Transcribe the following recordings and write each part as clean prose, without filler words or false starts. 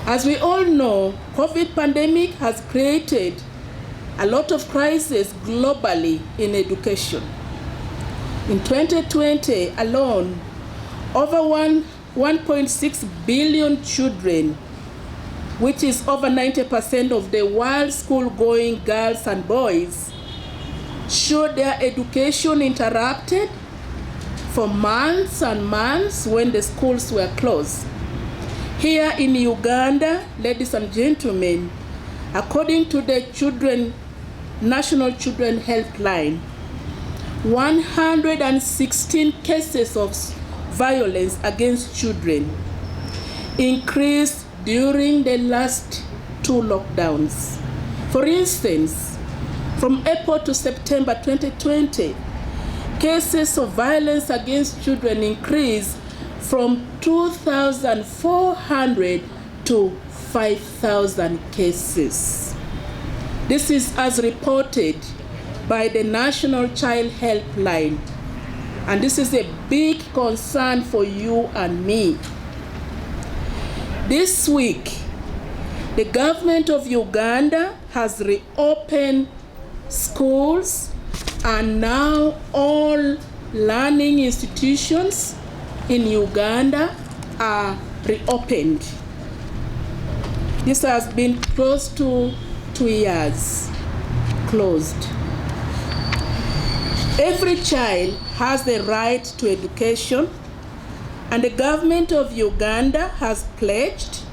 As we all know, COVID pandemic has created a lot of crises globally in education. In 2020 alone, over 1.6 billion children, which is over 90% of the world's school-going girls and boys, showed their education interrupted for months and months when the schools were closed. Here in Uganda, ladies and gentlemen, according to the National Children Helpline, 116 cases of violence against children increased during the last 2 lockdowns. For instance, from April to September 2020, cases of violence against children increased from 2,400 to 5,000 cases. This is as reported by the National Child Helpline, and this is a big concern for you and me. This week, the government of Uganda has reopened schools, and now all learning institutions in Uganda are reopened. This has been close to 2 years closed. Every child has the right to education, and the government of Uganda has pledged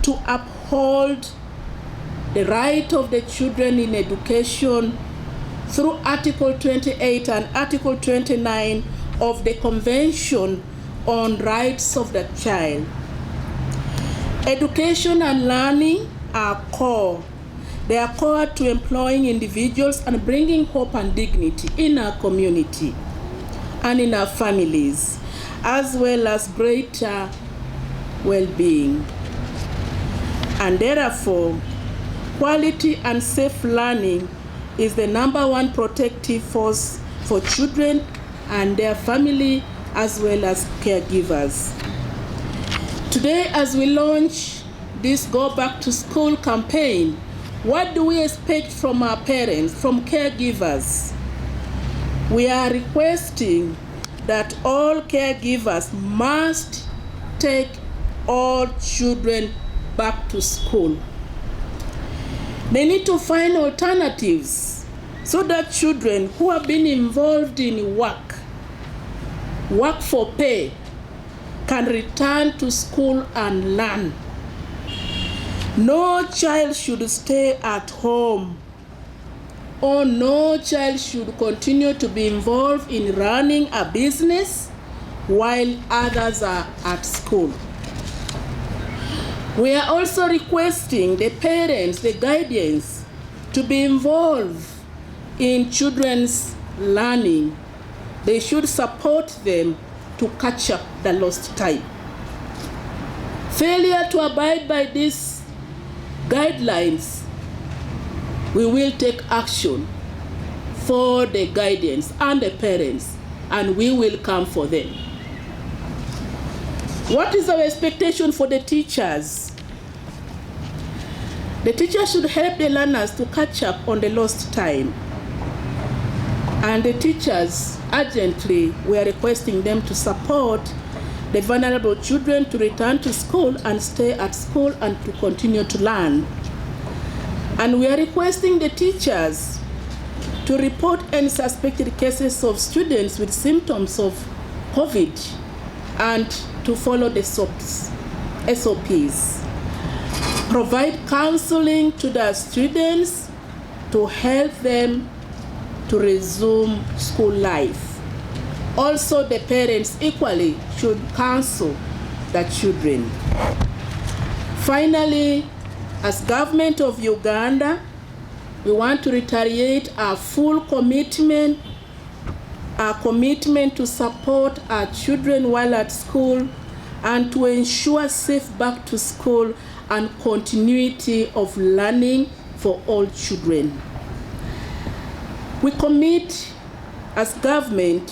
to uphold the right of the children in education through Article 28 and Article 29 of the Convention on Rights of the Child. Education and learning are core. They are core to employing individuals and bringing hope and dignity in our community and in our families, as well as greater well-being. And therefore, quality and safe learning is the #1 protective force for children and their family, as well as caregivers. Today, as we launch this Go Back to School campaign, what do we expect from our parents, from caregivers? We are requesting that all caregivers must take all children back to school. They need to find alternatives so that children who have been involved in work for pay, can return to school and learn. No child should stay at home, or no child should continue to be involved in running a business while others are at school. We are also requesting the parents, the guardians, to be involved in children's learning. They should support them to catch up the lost time. Failure to abide by these guidelines, we will take action for the guardians and the parents, and we will come for them. What is our expectation for the teachers? The teachers should help the learners to catch up on the lost time. And the teachers, urgently, we are requesting them to support the vulnerable children to return to school and stay at school and to continue to learn. And we are requesting the teachers to report any suspected cases of students with symptoms of COVID and to follow the SOPs. Provide counseling to the students to help them to resume school life. Also, the parents equally should counsel the children. Finally, as government of Uganda, we want to reiterate our full commitment to support our children while at school and to ensure safe back to school and continuity of learning for all children. We commit as government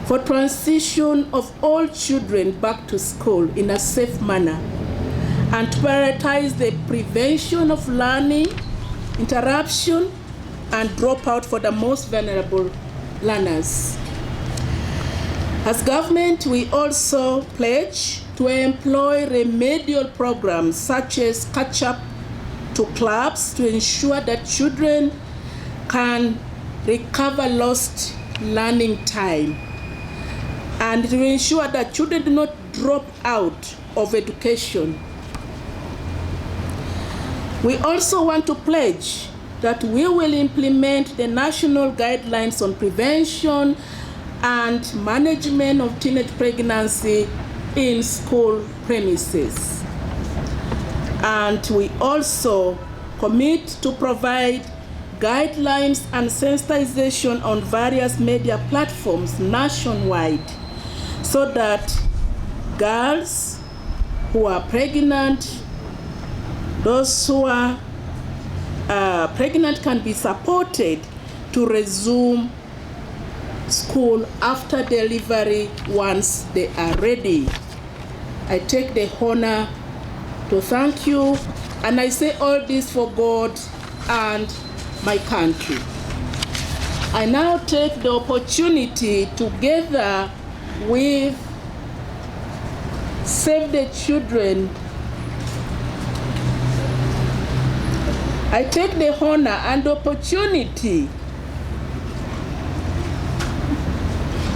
for transition of all children back to school in a safe manner and to prioritize the prevention of learning, interruption, and dropout for the most vulnerable learners. As government, we also pledge to employ remedial programs such as catch-up to clubs to ensure that children can recover lost learning time and to ensure that children do not drop out of education. We also want to pledge that we will implement the national guidelines on prevention and management of teenage pregnancy in school premises. And we also commit to provide guidelines and sensitization on various media platforms nationwide so that girls who are pregnant, those who are pregnant can be supported to resume school after delivery once they are ready. I take the honor to thank you, and I say all this for God and my country. I now take the opportunity together with Save the Children. I take the honor and opportunity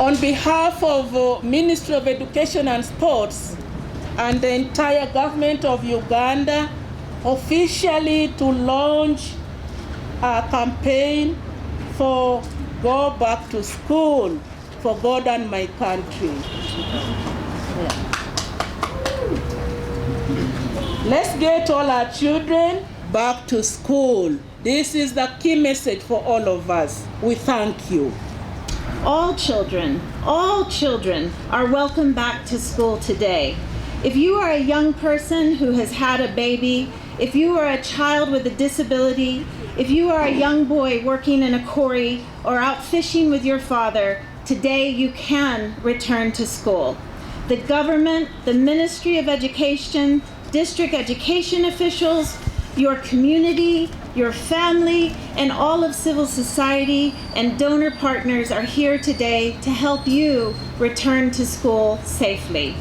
on behalf of Ministry of Education and Sports and the entire government of Uganda officially to launch a campaign for Go Back to School for God and my country. Yeah. Let's get all our children back to school. This is the key message for all of us. We thank you. All children are welcome back to school today. If you are a young person who has had a baby, if you are a child with a disability, if you are a young boy working in a quarry or out fishing with your father, today you can return to school. The government, the Ministry of Education, district education officials, your community, your family, and all of civil society and donor partners are here today to help you return to school safely.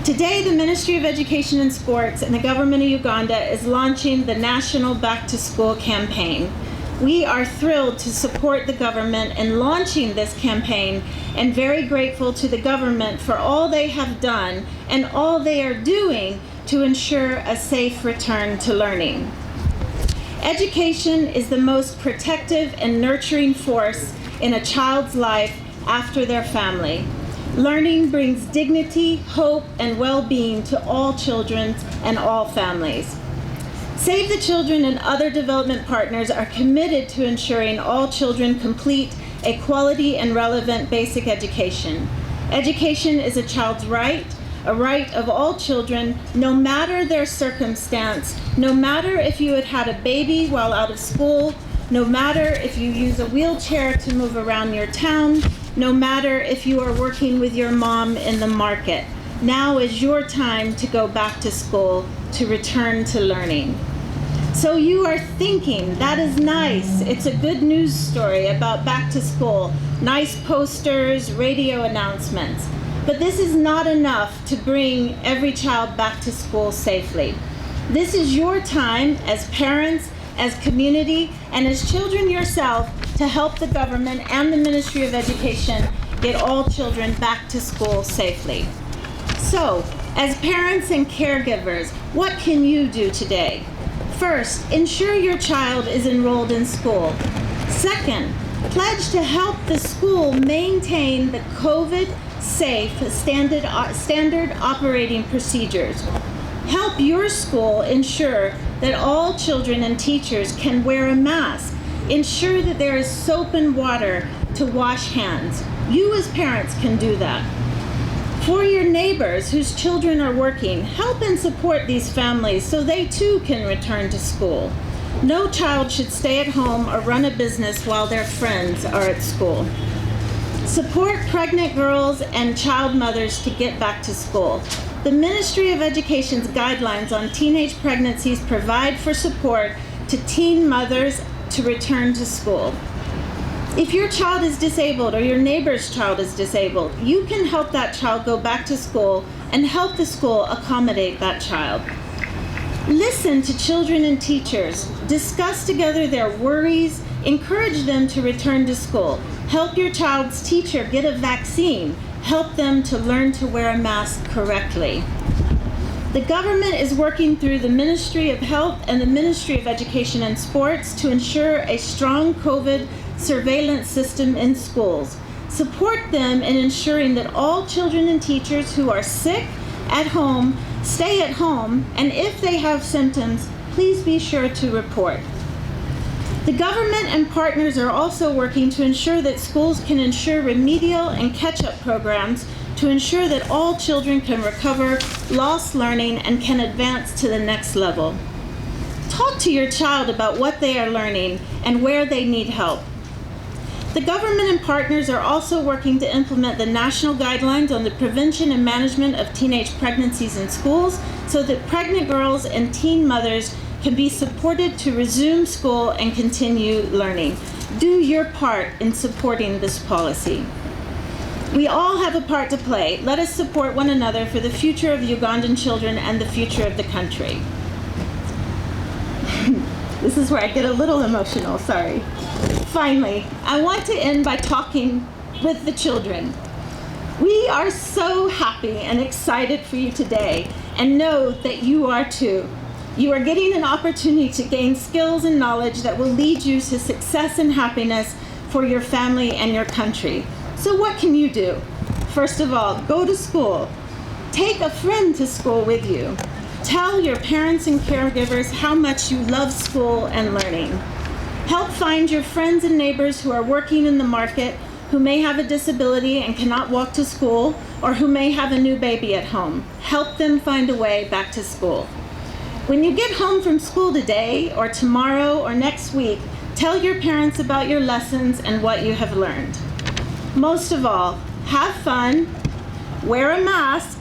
Today, the Ministry of Education and Sports and the government of Uganda is launching the National Back to School campaign. We are thrilled to support the government in launching this campaign and very grateful to the government for all they have done and all they are doing to ensure a safe return to learning. Education is the most protective and nurturing force in a child's life after their family. Learning brings dignity, hope, and well-being to all children and all families. Save the Children and other development partners are committed to ensuring all children complete a quality and relevant basic education. Education is a child's right, a right of all children, no matter their circumstance, no matter if you had had a baby while out of school, no matter if you use a wheelchair to move around your town, no matter if you are working with your mom in the market. Now is your time to go back to school, to return to learning. So you are thinking, that is nice. It's a good news story about back to school, nice posters, radio announcements. But this is not enough to bring every child back to school safely. This is your time as parents, as community, and as children yourself to help the government and the Ministry of Education get all children back to school safely. So, as parents and caregivers, what can you do today? First, ensure your child is enrolled in school. Second, pledge to help the school maintain the COVID-safe standard operating procedures. Help your school ensure that all children and teachers can wear a mask. Ensure that there is soap and water to wash hands. You as parents can do that. For your neighbors whose children are working, help and support these families so they too can return to school. No child should stay at home or run a business while their friends are at school. Support pregnant girls and child mothers to get back to school. The Ministry of Education's guidelines on teenage pregnancies provide for support to teen mothers to return to school. If your child is disabled or your neighbor's child is disabled, you can help that child go back to school and help the school accommodate that child. Listen to children and teachers. Discuss together their worries. Encourage them to return to school. Help your child's teacher get a vaccine. Help them to learn to wear a mask correctly. The government is working through the Ministry of Health and the Ministry of Education and Sports to ensure a strong COVID surveillance system in schools. Support them in ensuring that all children and teachers who are sick at home stay at home, and if they have symptoms, please be sure to report. The government and partners are also working to ensure that schools can ensure remedial and catch-up programs to ensure that all children can recover lost learning and can advance to the next level. Talk to your child about what they are learning and where they need help. The government and partners are also working to implement the national guidelines on the prevention and management of teenage pregnancies in schools so that pregnant girls and teen mothers can be supported to resume school and continue learning. Do your part in supporting this policy. We all have a part to play. Let us support one another for the future of Ugandan children and the future of the country. This is where I get a little emotional, sorry. Finally, I want to end by talking with the children. We are so happy and excited for you today, and know that you are too. You are getting an opportunity to gain skills and knowledge that will lead you to success and happiness for your family and your country. So what can you do? First of all, go to school. Take a friend to school with you. Tell your parents and caregivers how much you love school and learning. Help find your friends and neighbors who are working in the market, who may have a disability and cannot walk to school, or who may have a new baby at home. Help them find a way back to school. When you get home from school today, or tomorrow, or next week, tell your parents about your lessons and what you have learned. Most of all, have fun, wear a mask,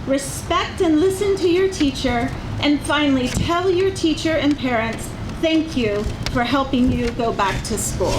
respect and listen to your teacher, and finally, tell your teacher and parents thank you for helping you go back to school.